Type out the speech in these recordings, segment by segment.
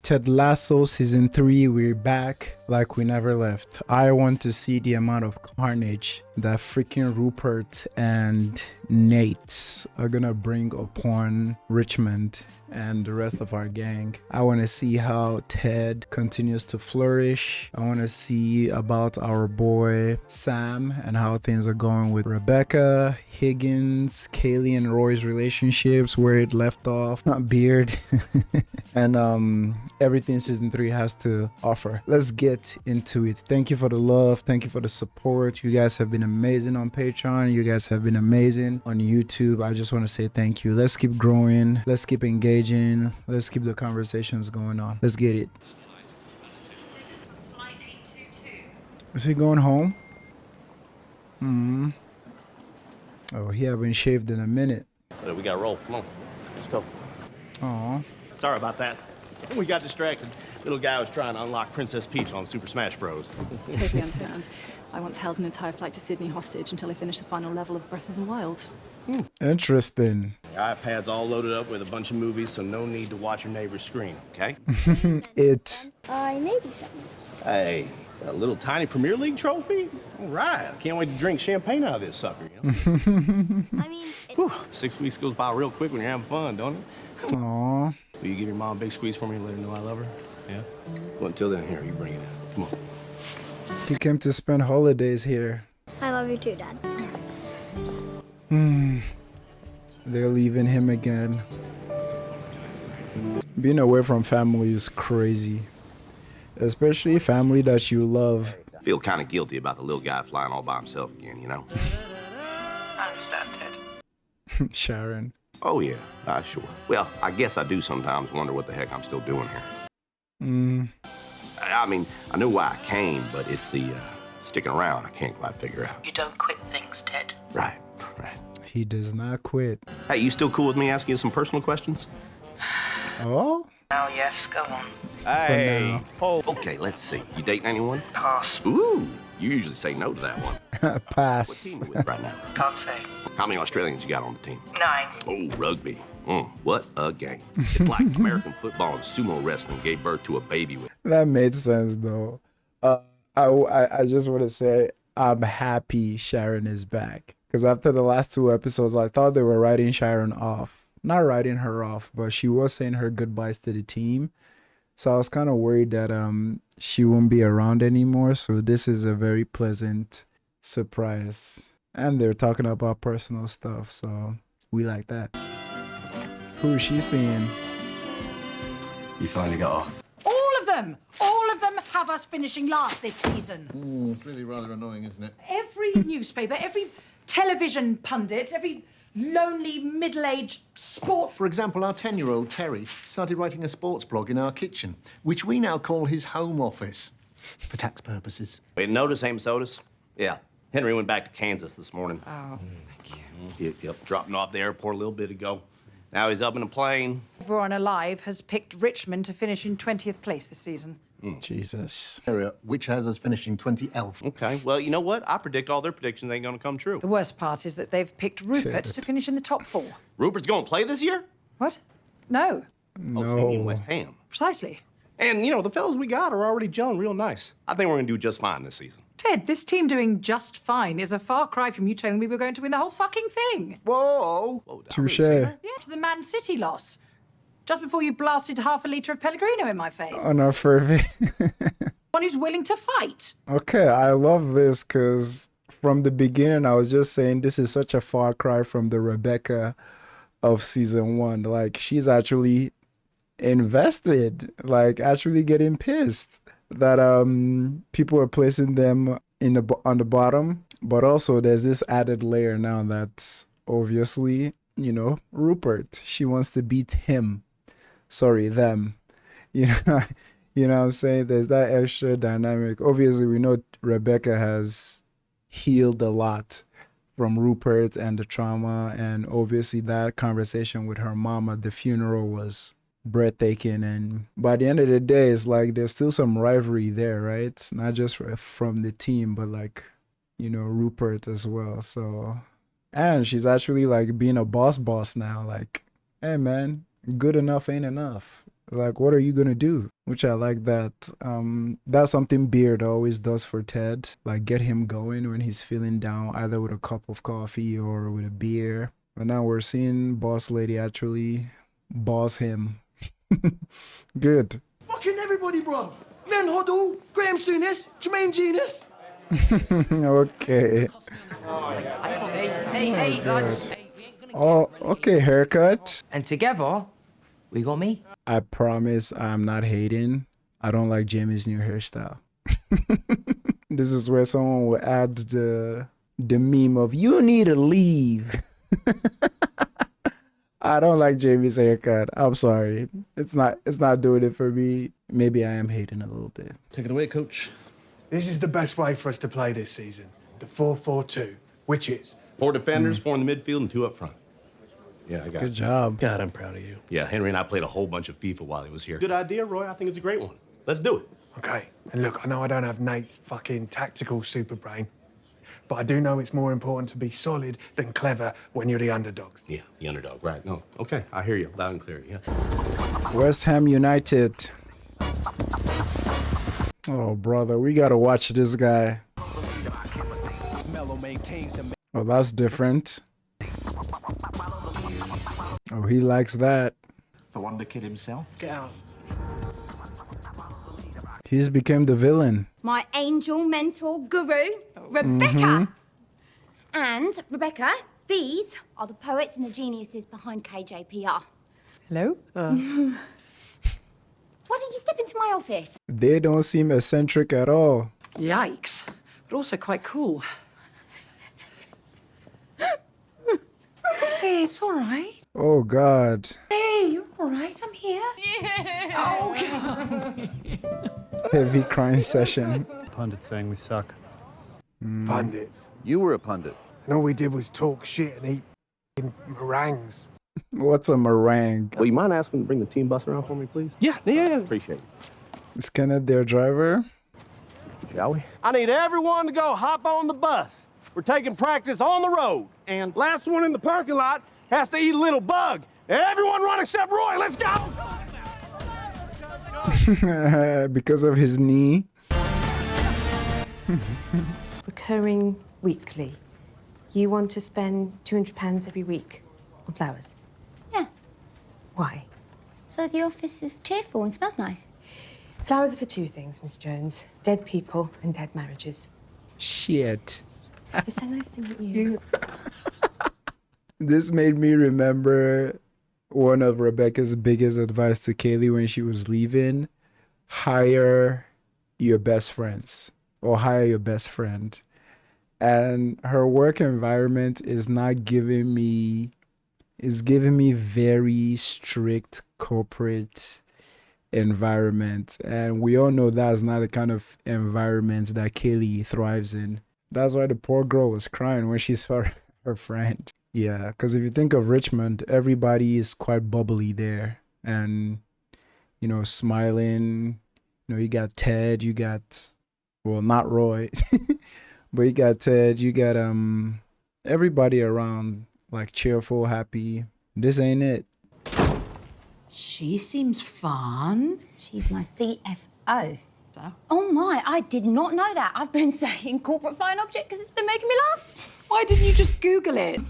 Ted Lasso season 3, we're back like we never left. I want to see the amount of carnage that freaking Rupert and Nate are gonna bring upon Richmond and the rest of our gang. I want to see how Ted continues to flourish. I want to see about our boy Sam and how things are going with Rebecca, Higgins, Kaylee and Roy's relationships, where it left off, not Beard, and everything season 3 has to offer. Let's get into it. Thank you for the love. Thank you for the support. You guys have been amazing on Patreon. You guys have been amazing on YouTube. I just want to say thank you. Let's keep growing. Let's keep engaging. Let's keep the conversations going on. Let's get it. Is he going home? Oh, he haven't shaved in a minute. We gotta roll. Come on. Let's go. Aw. Sorry about that. We got distracted. Little guy was trying to unlock Princess Peach on Super Smash Bros. Totally understand. I once held an entire flight to Sydney hostage until I finished the final level of Breath of the Wild. Interesting. The iPad's all loaded up with a bunch of movies, so no need to watch your neighbor's screen, okay? It. I made you something. Hey, a little tiny Premier League trophy? All right. I can't wait to drink champagne out of this sucker, you know? I mean, Whew, 6 weeks goes by real quick when you're having fun, don't it? Aw. Will you give your mom a big squeeze for me and let her know I love her? Yeah? Well, until then, here, you bring it in. Come on. He came to spend holidays here. I love you too, Dad. They're leaving him again. Being away from family is crazy. Especially family that you love. I feel kind of guilty about the little guy flying all by himself again, you know? I understand, Ted. Sharon. Oh, yeah, sure. Well, I guess I do sometimes wonder what the heck I'm still doing here. I mean, I know why I came, but it's the sticking around I can't quite figure out. You don't quit things, Ted. Right. He does not quit. Hey, you still cool with me asking you some personal questions? Oh? Oh, yes, go on. Hey, okay, let's see. You dating anyone? Pass. Ooh, you usually say no to that one. What Pass. team you with right now? Can't say. How many Australians you got on the team? 9. Oh, rugby. What a game. It's like American football and sumo wrestling gave birth to a baby with. That made sense though. I just want to say I'm happy Sharon is back. Because after the last 2 episodes, I thought they were writing Sharon off. Not writing her off, but she was saying her goodbyes to the team. So I was kind of worried that she won't be around anymore. So this is a very pleasant surprise. And they're talking about personal stuff, so we like that. Who is she seeing? You finally got off. All of them have us finishing last this season. It's really rather annoying, isn't it? Every newspaper, every television pundit, every lonely middle-aged sports... For example, our 10-year-old Terry started writing a sports blog in our kitchen, which we now call his home office, for tax purposes. Wait, notice Amos Otis? Yeah. Henry went back to Kansas this morning. Oh, thank you. Yep, dropping off the airport a little bit ago. Now he's up in a plane. Everyone alive has picked Richmond to finish in 20th place this season. Jesus. Area, which has us finishing 20th. Okay, well, you know what? I predict all their predictions ain't gonna come true. The worst part is that they've picked Rupert to finish in the top 4. Rupert's gonna play this year? What? No, Oh, so you mean West Ham. precisely. And, you know, the fellas we got are already gelling real nice. I think we're gonna do just fine this season. Ted, this team doing just fine is a far cry from you telling me we're going to win the whole fucking thing. Whoa! Whoa, did I Touche. really say that? Yeah, to the Man City loss. Just before you blasted half a litre of Pellegrino in my face. On our fervor. One who's willing to fight. Okay, I love this because from the beginning I was just saying this is such a far cry from the Rebecca of season 1. Like, she's actually invested, like actually getting pissed that people are placing them on the bottom. But also there's this added layer now that's obviously, you know, Rupert. She wants to beat him. Sorry, them. You know what I'm saying? There's that extra dynamic. Obviously, we know Rebecca has healed a lot from Rupert and the trauma. And obviously that conversation with her mom at the funeral was breathtaking. And by the end of the day, it's like there's still some rivalry there, right? It's not just from the team, but like, you know, Rupert as well. So, and she's actually like being a boss now. Like, hey, man, good enough ain't enough. Like, what are you gonna do? Which I like that. That's something Beard always does for Ted. Like, get him going when he's feeling down, either with a cup of coffee or with a beer. But now we're seeing Boss Lady actually boss him. Good. Fucking everybody, bro. Glenn Hoddle, Graham Souness, Jermaine Genius. Okay. Hey, lads. Oh, okay, haircut. And together, we got me. I promise I'm not hating. I don't like Jamie's new hairstyle. This is where someone will add the meme of "you need to leave." I don't like Jamie's haircut. I'm sorry. It's not doing it for me. Maybe I am hating a little bit. Take it away, coach. This is the best way for us to play this season. The 4-4-2, which is 4 defenders, 4 in the midfield, and 2 up front. Yeah, I got Good it. job. God, I'm proud of you. Yeah, Henry and I played a whole bunch of FIFA while he was here. Good idea, Roy. I think it's a great one. Let's do it. okay. And look, I know I don't have Nate's fucking tactical super brain, but I do know it's more important to be solid than clever when you're the underdogs. Yeah, the underdog, right. No, okay, I hear you loud and clear, yeah. West Ham United. Oh, brother, we gotta watch this guy. Oh, that's different. Oh, he likes that. The Wonder Kid himself. Get out. He's became the villain. My angel mentor guru, Rebecca. And, Rebecca, these are the poets and the geniuses behind KJPR. Hello? Why don't you step into my office? They don't seem eccentric at all. Yikes. But also quite cool. Hey, it's all right. Oh, God. Hey, you're all right. I'm here. Oh, Heavy crying session. Pundit saying we suck. Pundits. You were a pundit. And all we did was talk shit and eat meringues. What's a meringue? Well, you mind asking to bring the team bus around for me, please? Yeah. Appreciate it. Is Kenneth their driver? Shall we? I need everyone to go hop on the bus. We're taking practice on the road. And last one in the parking lot has to eat a little bug. Everyone run except Roy. Let's go! Because of his knee. Recurring weekly. You want to spend £200 every week on flowers? Yeah. Why? So the office is cheerful and smells nice. Flowers are for 2 things, Miss Jones. Dead people and dead marriages. Shit. It's so nice to meet you. This made me remember one of Rebecca's biggest advice to Kaylee when she was leaving. Hire your best friends or hire your best friend. And her work environment is not giving me, is giving me very strict corporate environment. And we all know that's not the kind of environment that Kaylee thrives in. That's why the poor girl was crying when she saw her friend. Yeah, because if you think of Richmond, everybody is quite bubbly there. And, you know, smiling. You know, you got Ted, you got, well, not Roy. But you got Ted, you got everybody around, like, cheerful, happy. This ain't it. She seems fun. She's my CFO. Oh my, I did not know that. I've been saying corporate flying object because it's been making me laugh. Why didn't you just Google it?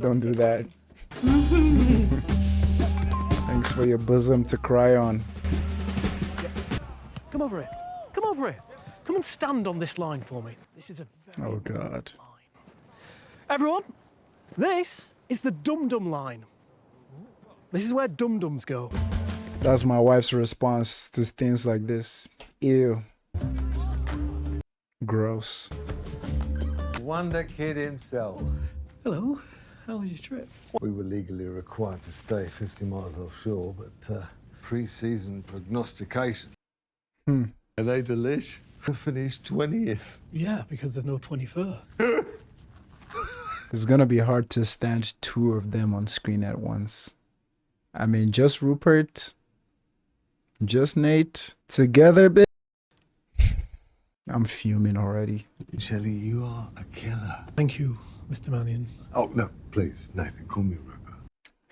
Don't do that. Thanks for your bosom to cry on. Come over here. Come over here. Come and stand on this line for me. This is a very Oh, God. line. Everyone, this is the dum-dum line. This is where dum-dums go. That's my wife's response to things like this. Ew. Gross. Wonder Kid himself. Hello. How was your trip? We were legally required to stay 50 miles offshore, but pre-season prognostication. Are they delish? I finished 20th. Yeah, because there's no 21st. It's gonna be hard to stand 2 of them on screen at once. I mean, just Rupert, just Nate, together, bitch. I'm fuming already. Shelley, you are a killer. Thank you, Mr. Mannion. Oh, no, please, Nathan, call me Rupert.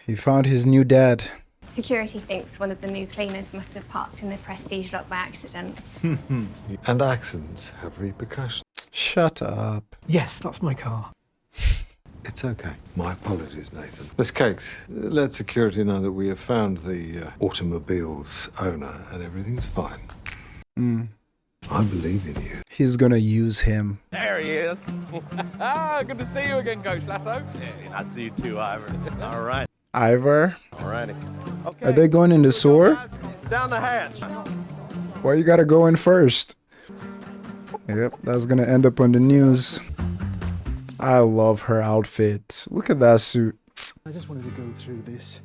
He found his new dad. Security thinks one of the new cleaners must have parked in the Prestige lot by accident. And accidents have repercussions. Shut up. Yes, that's my car. It's okay. My apologies, Nathan. Miss Cakes, let security know that we have found the automobile's owner and everything's fine. I believe in you. He's gonna use him. There he is. Good to see you again, Coach Lasso. Yeah, I see you too, Ivor. All right. Ivor? All righty. Okay. Are they going in the sewer? It's down the hatch. Why you gotta go in first? Yep, that's gonna end up on the news. I love her outfit. Look at that suit. I just wanted to go through this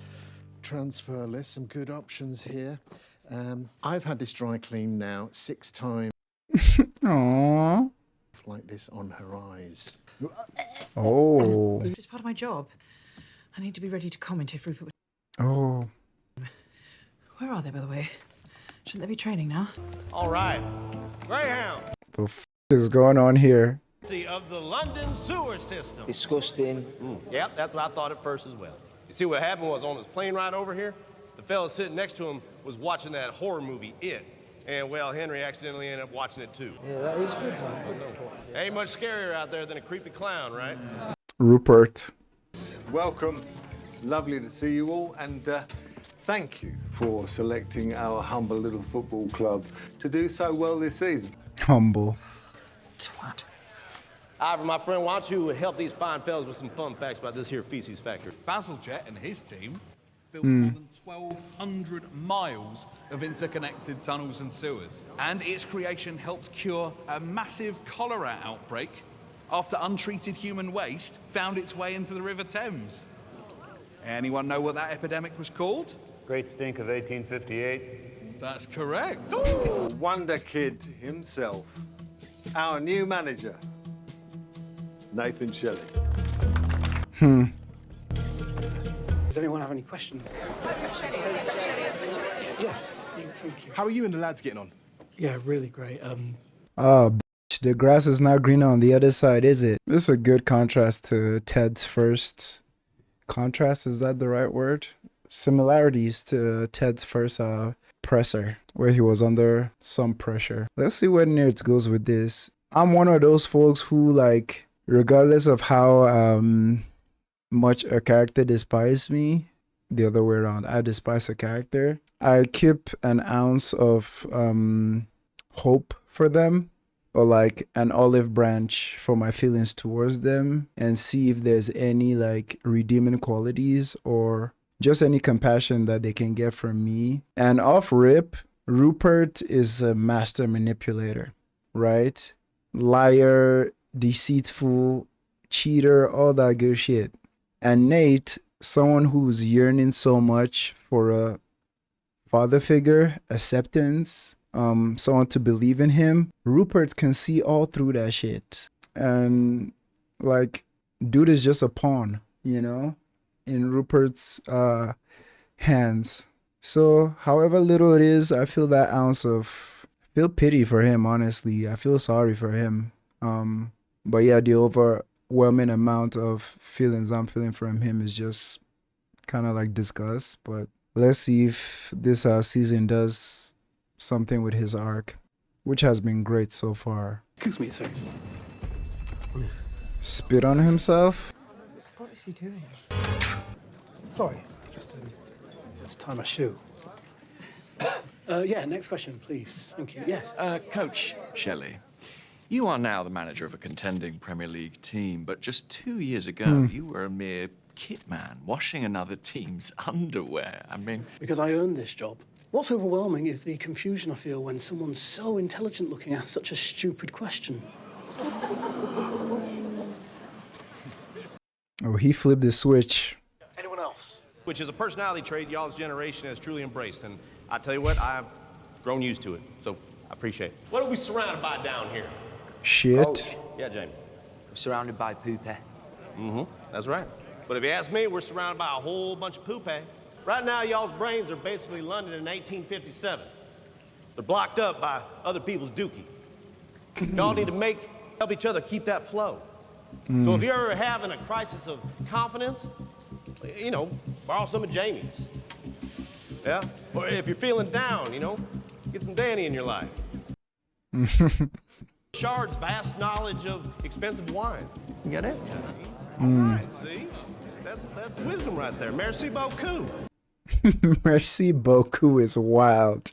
transfer list, some good options here. I've had this dry clean now 6 times. Aww. Like this on her eyes. Oh. It's part of my job. I need to be ready to comment if Rupert... Oh. Where are they, by the way? Shouldn't they be training now? All right. Greyhound. The f is going on here? Of the London sewer system. Disgusting. Yep, that's what I thought at first as well. You see, what happened was on his plane ride over here, the fellow sitting next to him was watching that horror movie, It. And, well, Henry accidentally ended up watching it, too. Yeah, that is good, man. Ain't much scarier out there than a creepy clown, right? Rupert. Welcome. Lovely to see you all. And thank you for selecting our humble little football club to do so well this season. Humble. Twat. Ivor, my friend, why don't you help these fine fellas with some fun facts about this here feces factory? Bazalgette and his team built more than 1,200 miles of interconnected tunnels and sewers. And its creation helped cure a massive cholera outbreak after untreated human waste found its way into the River Thames. Anyone know what that epidemic was called? Great Stink of 1858. That's correct. Wonder Kid himself, our new manager, Nathan Shelley. Does anyone have any questions? Yes, thank you. How are you and the lads getting on? Yeah, really great. The grass is not greener on the other side, is it? This is a good contrast to Ted's first... Contrast, is that the right word? Similarities to Ted's first presser, where he was under some pressure. Let's see where Nerds goes with this. I'm one of those folks who, like, regardless of how much a character despises me, the other way around, I despise a character, I keep an ounce of hope for them, or like an olive branch for my feelings towards them, and see if there's any like redeeming qualities or just any compassion that they can get from me. And off rip, Rupert is a master manipulator, right? Liar, deceitful, cheater, all that good shit. And Nate, someone who's yearning so much for a father figure, acceptance, someone to believe in him. Rupert can see all through that shit. And like, dude is just a pawn, you know, in Rupert's hands. So however little it is, I feel that ounce of, I feel pity for him, honestly. I feel sorry for him. But yeah, the overwhelming amount of feelings I'm feeling from him is just kind of like disgust. But let's see if this season does something with his arc, which has been great so far. Excuse me a second. Spit on himself? What is he doing? Sorry, just let's tie my shoe. Yeah, next question, please. Thank you. Yes. Coach Shelley, you are now the manager of a contending Premier League team, but just 2 years ago, you were a mere kit man washing another team's underwear. I mean... Because I earned this job. What's overwhelming is the confusion I feel when someone so intelligent looking asks such a stupid question. Oh, he flipped the switch. Anyone else? Which is a personality trait y'all's generation has truly embraced, and I tell you what, I've grown used to it, so I appreciate it. What are we surrounded by down here? Shit. Yeah, Jamie. We're surrounded by poopy. That's right. But if you ask me, we're surrounded by a whole bunch of poopy. Right now, y'all's brains are basically London in 1857. They're blocked up by other people's dookie. Y'all need to help each other keep that flow. So if you're ever having a crisis of confidence, you know, borrow some of Jamie's. Yeah? Or if you're feeling down, you know, get some Danny in your life. Shard's vast knowledge of expensive wine. You get it? All right, see? That's wisdom right there. Merci beaucoup. Merci beaucoup is wild.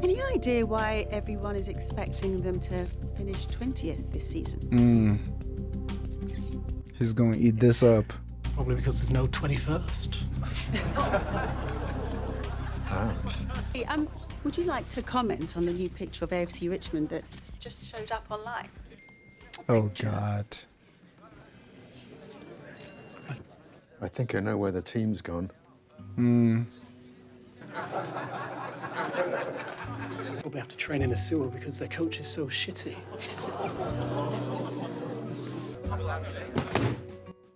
Any idea why everyone is expecting them to finish 20th this season? He's going to eat this up. Probably because there's no 21st. Hey, would you like to comment on the new picture of AFC Richmond that's just showed up online? Oh, God. I think I know where the team's gone. Probably have to train in a sewer because their coach is so shitty.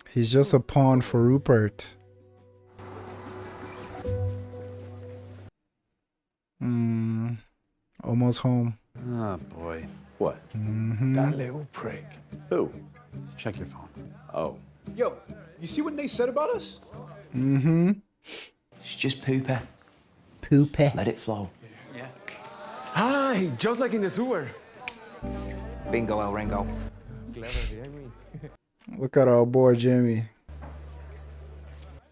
He's just a pawn for Rupert. Almost home. Oh, boy. What? That little prick. Who? Let's check your phone. Oh. Yo, you see what they said about us? It's just pooper. Pooper. Let it flow. Yeah. Hi, just like in the sewer. Bingo, El Ringo. Look at our boy Jimmy.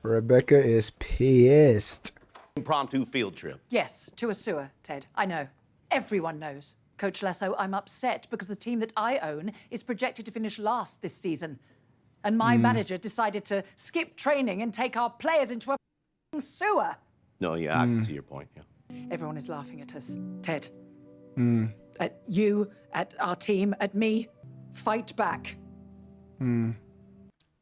Rebecca is pissed. Impromptu field trip. Yes, to a sewer, Ted. I know. Everyone knows. Coach Lasso, I'm upset because the team that I own is projected to finish last this season. And my manager decided to skip training and take our players into a sewer. No, yeah, I can see your point. Yeah. Everyone is laughing at us, Ted. At you, at our team, at me. Fight back.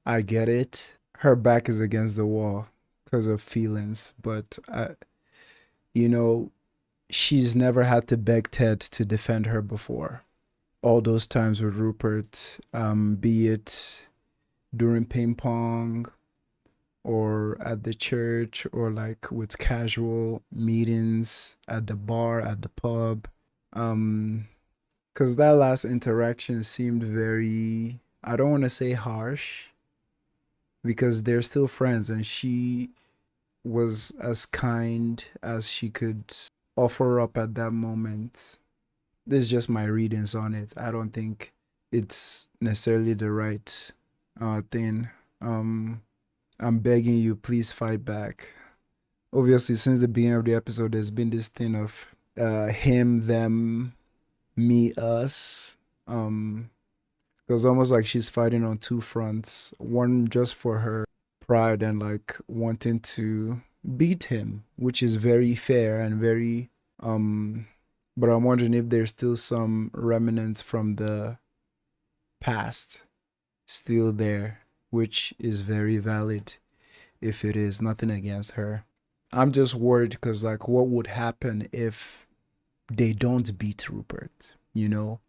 I get it. Her back is against the wall because of feelings, but you know, she's never had to beg Ted to defend her before. All those times with Rupert, be it during ping pong or at the church or like with casual meetings at the bar, at the pub. Because that last interaction seemed very, I don't want to say harsh, because they're still friends and she was as kind as she could offer up at that moment. This is just my readings on it. I don't think it's necessarily the right thing. I'm begging you, please fight back. Obviously, since the beginning of the episode, there's been this thing of him, them, me, us. Because almost like she's fighting on two fronts. One just for her pride and like wanting to beat him, which is very fair and very but I'm wondering if there's still some remnants from the past still there, which is very valid if it is. Nothing against her. I'm just worried because like what would happen if they don't beat Rupert, you know?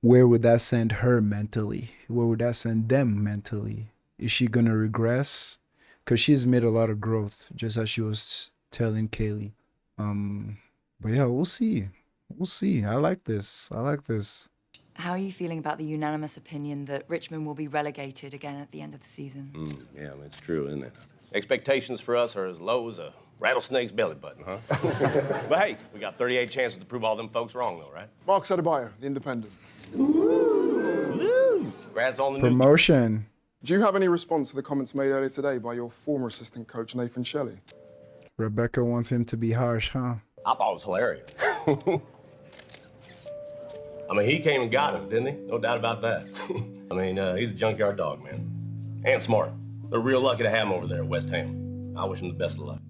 Where would that send her mentally? Where would that send them mentally? Is she gonna regress? Because she's made a lot of growth, just as she was telling Kaylee. But yeah, we'll see. We'll see. I like this. I like this. How are you feeling about the unanimous opinion that Richmond will be relegated again at the end of the season? Yeah, it's true, isn't it? Expectations for us are as low as a rattlesnake's belly button, huh? But hey, we got 38 chances to prove all them folks wrong, though, right? Mark Adebayo, The Independent. Congrats on the promotion. Do you have any response to the comments made earlier today by your former assistant coach, Nathan Shelley? Rebecca wants him to be harsh, huh? I thought it was hilarious. I mean, he came and got us, didn't he? No doubt about that. I mean, he's a junkyard dog, man. And smart. They're real lucky to have him over there at West Ham. I wish him the best of luck.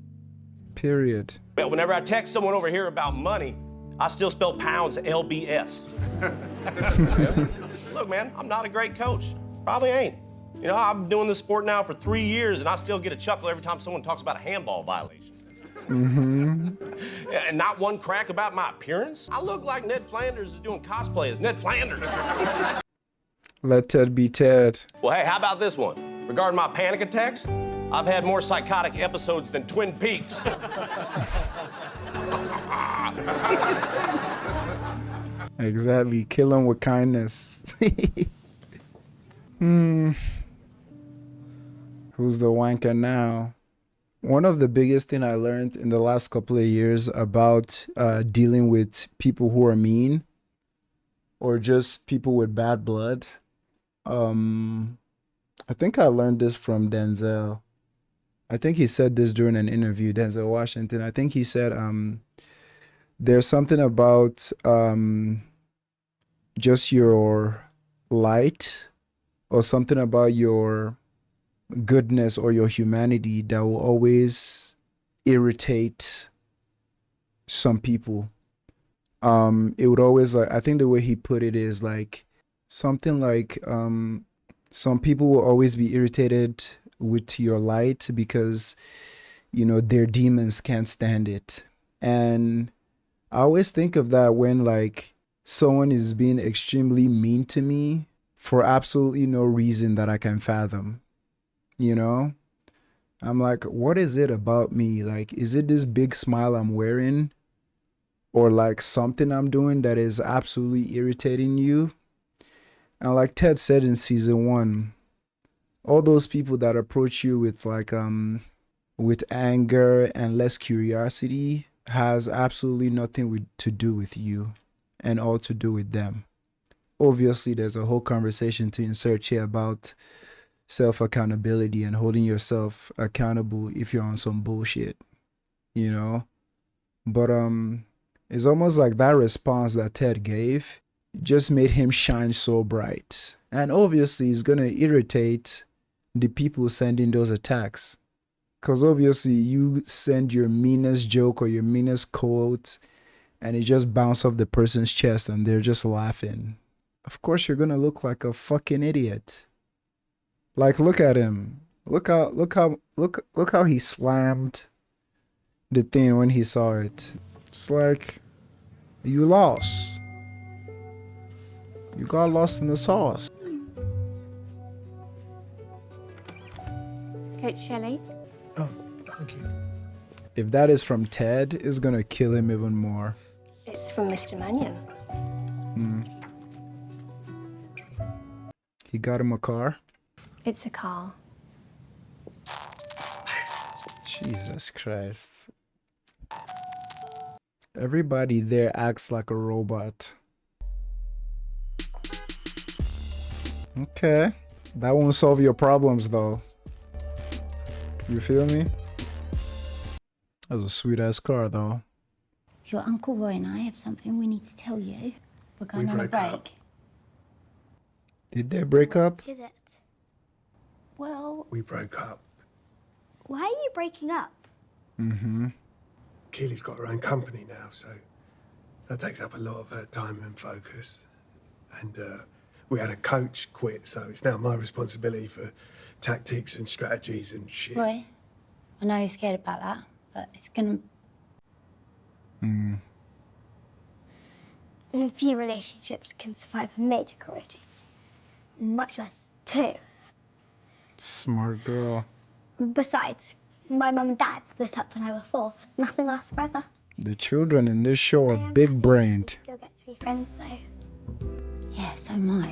Period. Well, whenever I text someone over here about money, I still spell pounds LBS. Look, man, I'm not a great coach. Probably ain't. You know, I've been doing this sport now for 3 years, and I still get a chuckle every time someone talks about a handball violation. And not one crack about my appearance. I look like Ned Flanders is doing cosplay as Ned Flanders. Let Ted be Ted. Well, hey, how about this one? Regarding my panic attacks, I've had more psychotic episodes than Twin Peaks. Exactly. Kill him with kindness. Who's the wanker now? One of the biggest thing I learned in the last couple of years about dealing with people who are mean or just people with bad blood, I think I learned this from Denzel. I think he said this during an interview, Denzel Washington. I think he said there's something about just your light or something about your goodness or your humanity that will always irritate some people. It would always, like, I think the way he put it is like something like some people will always be irritated with your light because, you know, their demons can't stand it. And I always think of that when like someone is being extremely mean to me for absolutely no reason that I can fathom. You know, I'm like, what is it about me? Like, is it this big smile I'm wearing or like something I'm doing that is absolutely irritating you? And like Ted said in season 1, all those people that approach you with like, with anger and less curiosity has absolutely nothing to do with you and all to do with them. Obviously, there's a whole conversation to insert here about self-accountability and holding yourself accountable if you're on some bullshit, you know? But it's almost like that response that Ted gave just made him shine so bright. And obviously it's gonna irritate the people sending those attacks. Cause obviously you send your meanest joke or your meanest quote and it just bounces off the person's chest and they're just laughing. Of course you're gonna look like a fucking idiot. Like, look at him. Look how he slammed the thing when he saw it. It's like, you lost. You got lost in the sauce. Coach Shelley. Oh, thank you. If that is from Ted, it's gonna kill him even more. It's from Mr. Mannion. He got him a car. It's a car. Jesus Christ. Everybody there acts like a robot. Okay. That won't solve your problems though. You feel me? That's a sweet ass car though. Your Uncle Roy and I have something we need to tell you. We're going on a broke break. up. Did they break up? What is it? Well, We broke up. Why are you breaking up? Mm-hmm. Keely's got her own company now, so that takes up a lot of her time and focus. And we had a coach quit, so it's now my responsibility for tactics and strategies and shit. Roy, I know you're scared about that, but it's gonna... Few relationships can survive a major corrosion, much less two. Smart girl. Besides, my mum and dad split up when I was 4. Nothing lasts forever. The children in this show are big brained. Still get to be friends though. Yeah, so am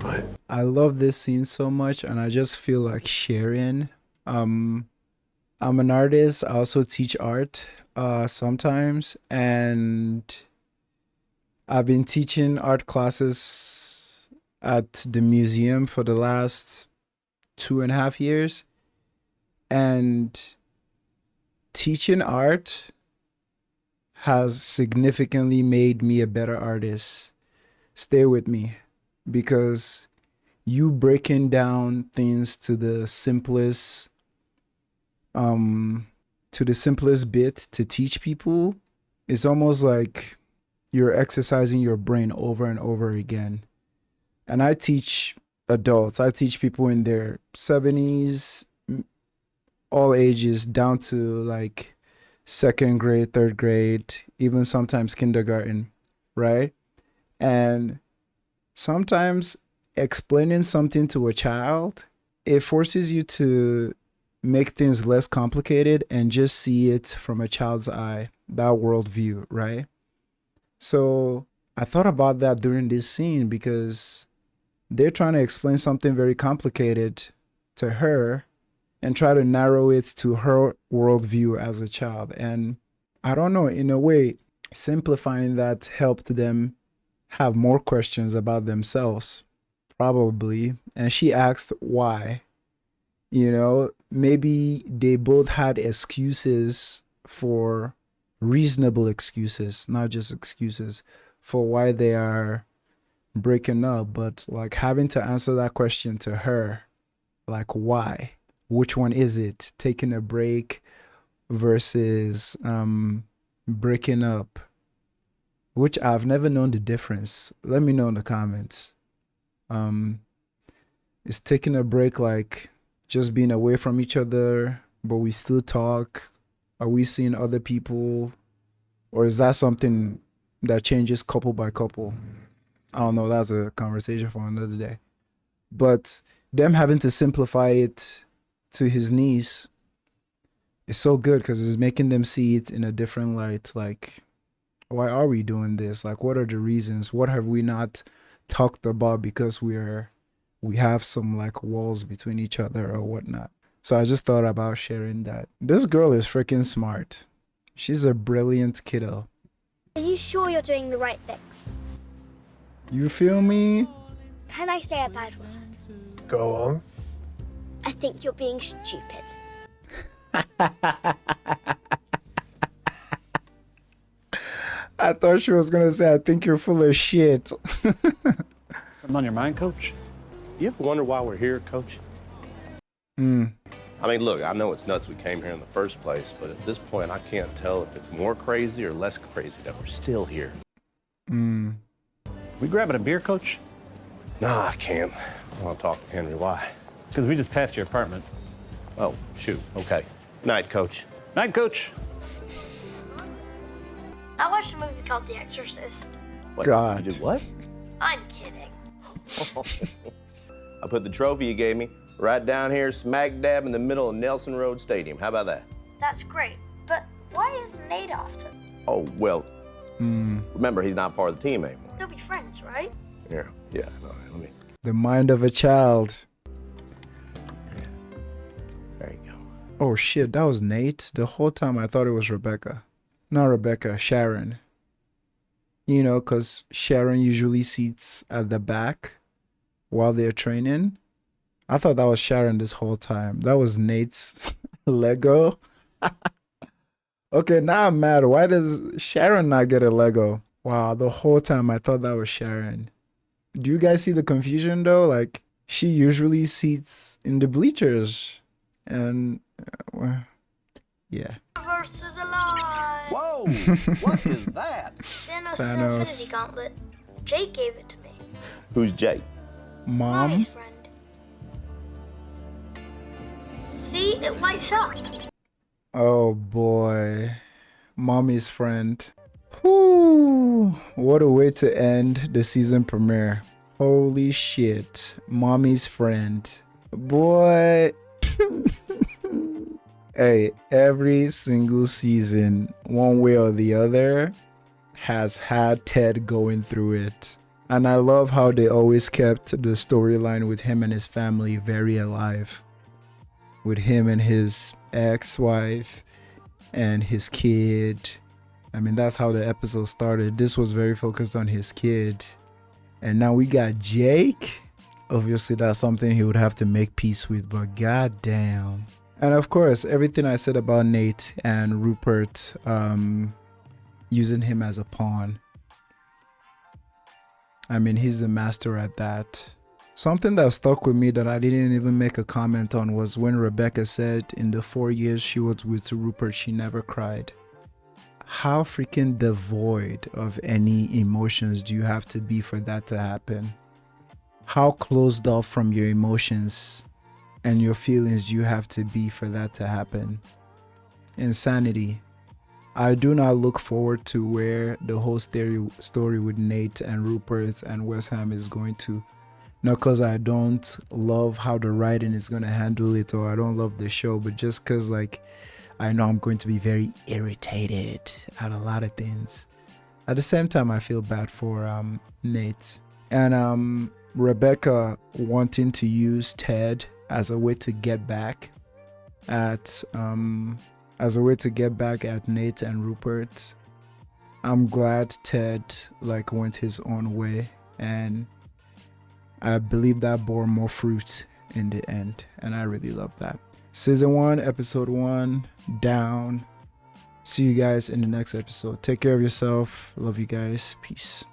I. I love this scene so much and I just feel like sharing. I'm an artist. I also teach art sometimes, and I've been teaching art classes at the museum for the last 2.5 years. And teaching art has significantly made me a better artist. Stay with me, because you breaking down things to the simplest bit to teach people, it's almost like you're exercising your brain over and over again. And I teach adults. I teach people in their 70s, all ages, down to like 2nd grade, 3rd grade, even sometimes kindergarten, right? And sometimes explaining something to a child, it forces you to make things less complicated and just see it from a child's eye, that worldview, right? So I thought about that during this scene, because they're trying to explain something very complicated to her, and try to narrow it to her worldview as a child. And I don't know, in a way, simplifying that helped them have more questions about themselves, probably. And she asked why. You know, maybe they both had excuses, for reasonable excuses, not just excuses, for why they are breaking up. But like having to answer that question to her, like why? Which one is it? Taking a break versus breaking up, which I've never known the difference. Let me know in the comments. Is taking a break like just being away from each other, but we still talk? Are we seeing other people? Or is that something that changes couple by couple? I don't know. That's a conversation for another day. But them having to simplify it to his niece is so good because it's making them see it in a different light. Like, why are we doing this? Like, what are the reasons? What have we not talked about because we have some like walls between each other or whatnot? So I just thought about sharing that. This girl is freaking smart. She's a brilliant kiddo. Are you sure you're doing the right thing? You feel me? Can I say a bad word? Go on. I think you're being stupid. I thought she was gonna say, I think you're full of shit. Something on your mind, Coach? You ever wonder why we're here, Coach? I mean, look, I know it's nuts we came here in the first place, but at this point, I can't tell if it's more crazy or less crazy that we're still here. We grabbing a beer, Coach? Nah, I can't. I want to talk to Henry. Why? Because we just passed your apartment. Oh, shoot. Okay. Night, Coach. Night, Coach. I watched a movie called The Exorcist. What, God. You did what? I'm kidding. I put the trophy you gave me right down here, smack dab in the middle of Nelson Road Stadium. How about that? That's great, but why is Nate after? Oh, well, remember, he's not part of the team anymore. They'll be friends, right? Yeah, no, let me... The mind of a child. There you go. Oh shit, that was Nate. The whole time I thought it was Rebecca. Not Rebecca, Sharon. You know, because Sharon usually sits at the back while they're training. I thought that was Sharon this whole time. That was Nate's Lego. Okay, now I'm mad. Why does Sharon not get a Lego? Wow, the whole time I thought that was Sharon. Do you guys see the confusion though? Like, she usually sits in the bleachers. And, yeah. Versus alive. Whoa! What is that? Thanos. Infinity Gauntlet. Jake gave it to me. Who's Jake? Mom? Mommy's friend. See, it lights up. Oh boy. Mommy's friend. Whoo! What a way to end the season premiere. Holy shit. Mommy's friend. Boy. Hey, every single season, one way or the other, has had Ted going through it. And I love how they always kept the storyline with him and his family very alive. With him and his ex-wife and his kid. I mean, that's how the episode started. This was very focused on his kid. And now we got Jake. Obviously, that's something he would have to make peace with, but goddamn. And of course, everything I said about Nate and Rupert using him as a pawn. I mean, he's the master at that. Something that stuck with me that I didn't even make a comment on was when Rebecca said in the 4 years she was with Rupert, she never cried. How freaking devoid of any emotions do you have to be for that to happen? How closed off from your emotions and your feelings do you have to be for that to happen? Insanity. I do not look forward to where the whole story with Nate and Rupert and West Ham is going to. Not because I don't love how the writing is going to handle it or I don't love the show, but just because like I know I'm going to be very irritated at a lot of things. At the same time, I feel bad for Nate. And Rebecca wanting to use Ted as a way to get back at as a way to get back at Nate and Rupert. I'm glad Ted like went his own way, and I believe that bore more fruit in the end, and I really love that. Season 1, episode 1, down. See you guys in the next episode. Take care of yourself. Love you guys. Peace.